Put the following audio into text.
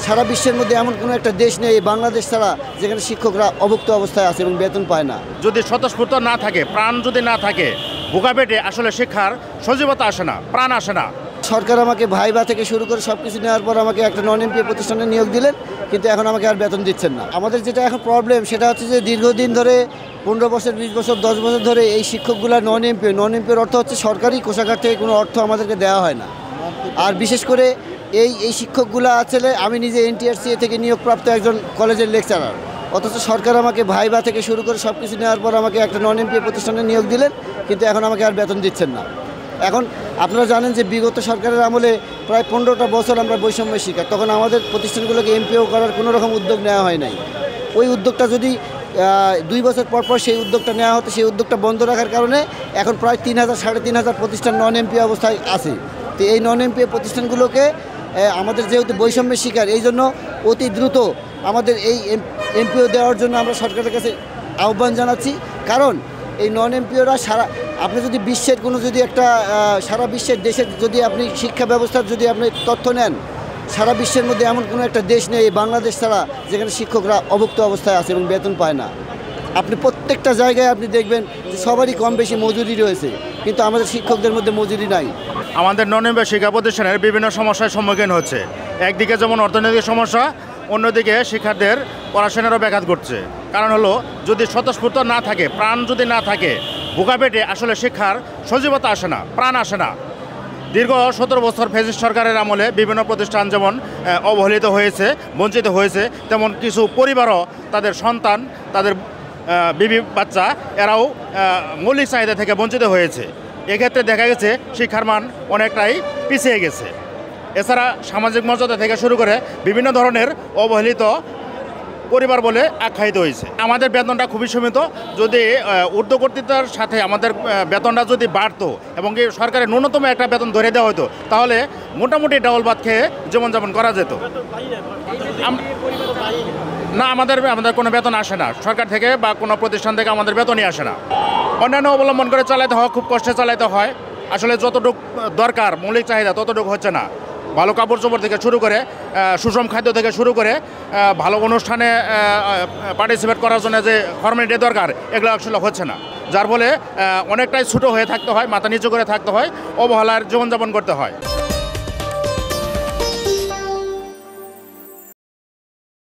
সারা বিশ্বের মধ্যে এমন কোনো একটা দেশ নেই বাংলাদেশ ছাড়া যেখানে শিক্ষকরা অভুক্ত অবস্থায় আছে এবং বেতন পায় না। যদি স্বতঃস্ফূর্ত না থাকে, প্রাণ যদি না থাকে, বুকা পেটে আসলে শিক্ষার সজীবতা আসে না, প্রাণ আসে না। সরকার আমাকে ভাইবা থেকে শুরু করে সব কিছু নেওয়ার পর আমাকে একটা নন এমপিও প্রতিষ্ঠানে নিয়োগ দিলেন, কিন্তু এখন আমাকে আর বেতন দিচ্ছেন না। আমাদের যেটা এখন প্রবলেম সেটা হচ্ছে যে দীর্ঘদিন ধরে 15 বছর, 20 বছর, 10 বছর ধরে এই শিক্ষকগুলা নন এমপিওর অর্থ হচ্ছে সরকারি কোষাগার থেকে কোনো অর্থ আমাদেরকে দেওয়া হয় না। আর বিশেষ করে এই শিক্ষকগুলো আসলে আমি নিজে NTRCA থেকে নিয়োগপ্রাপ্ত একজন কলেজের লেকচারার, অথচ সরকার আমাকে ভাইবা থেকে শুরু করে সব কিছু নেওয়ার পর আমাকে একটা নন এমপিও প্রতিষ্ঠানে নিয়োগ দিলেন, কিন্তু এখন আমাকে আর বেতন দিচ্ছেন না। এখন আপনারা জানেন যে বিগত সরকারের আমলে প্রায় 15টা বছর আমরা বৈষম্যের শিকার, তখন আমাদের প্রতিষ্ঠানগুলোকে এমপিও করার কোনো রকম উদ্যোগ নেওয়া হয় নাই। ওই উদ্যোগটা যদি 2 বছর পর সেই উদ্যোগটা নেওয়া হতো, সেই উদ্যোগটা বন্ধ রাখার কারণে এখন প্রায় 3000 সাড়ে 3000 প্রতিষ্ঠান নন এমপিও অবস্থায় আছে। তো এই নন এমপিও প্রতিষ্ঠানগুলোকে আমাদের যেহেতু বৈষম্যের শিকার, এই জন্য অতি দ্রুত আমাদের এই এমপিও দেওয়ার জন্য আমরা সরকারের কাছে আহ্বান জানাচ্ছি। কারণ এই নন এমপিওরা আপনি যদি বিশ্বের কোনো যদি একটা সারা বিশ্বের দেশের যদি আপনি শিক্ষা ব্যবস্থার যদি আপনি তথ্য নেন, সারা বিশ্বের মধ্যে এমন কোনো একটা দেশ নেই বাংলাদেশ ছাড়া যেখানে শিক্ষকরা অভুক্ত অবস্থায় আছে এবং বেতন পায় না। আপনি প্রত্যেকটা জায়গায় আপনি দেখবেন যে সবারই কম বেশি মজুরি রয়েছে, কিন্তু আমাদের শিক্ষকদের মধ্যে মজুরি নাই। আমাদের নন এমপিও শিক্ষা প্রতিষ্ঠানের বিভিন্ন সমস্যার সম্মুখীন হচ্ছে। একদিকে যেমন অর্থনৈতিক সমস্যা, অন্যদিকে শিক্ষার্থীদের পড়াশোনারও ব্যাঘাত ঘটছে। কারণ হলো যদি স্বতঃস্ফূর্ত না থাকে, প্রাণ যদি না থাকে, বুকা পেটে আসলে শিক্ষার সজীবতা আসে না, প্রাণ আসে না। দীর্ঘ 17 বছর ফ্যাসিস্ট সরকারের আমলে বিভিন্ন প্রতিষ্ঠান যেমন অবহেলিত হয়েছে, বঞ্চিত হয়েছে, তেমন কিছু পরিবারও তাদের সন্তান, তাদের বিবি বাচ্চা এরাও মৌলিক চাহিদা থেকে বঞ্চিত হয়েছে। এক্ষেত্রে দেখা গেছে শিক্ষার মান অনেকটাই পিছিয়ে গেছে। এছাড়া সামাজিক মর্যাদা থেকে শুরু করে বিভিন্ন ধরনের অবহেলিত পরিবার বলে আখ্যায়িত হয়েছে। আমাদের বেতনটা খুবই সীমিত। যদি ঊর্ধ্ব কর্তৃত্বের সাথে আমাদের বেতনটা যদি বাড়তো এবং কি সরকারের ন্যূনতম একটা বেতন ধরে দেওয়া হতো, তাহলে মোটামুটি ডাউল ভাত খেয়ে জীবনযাপন করা যেত। না, আমাদের কোনো বেতন আসে না সরকার থেকে বা কোনো প্রতিষ্ঠান থেকে, আমাদের বেতনই আসে না। অন্যান্য অবলম্বন করে চালাতে হয়, খুব কষ্টে চালাতে হয়। আসলে যতটুকু দরকার মৌলিক চাহিদা ততটুকু হচ্ছে না। ভালো কাপড় চোপড় থেকে শুরু করে সুষম খাদ্য থেকে শুরু করে ভালো অনুষ্ঠানে পার্টিসিপেট করার জন্য যে ফর্মালিটি দরকার, এগুলো আসলে হচ্ছে না। যার ফলে অনেকটাই ছোটো হয়ে থাকতে হয়, মাথা নিচু করে থাকতে হয়, অবহেলার জীবনযাপন করতে হয়।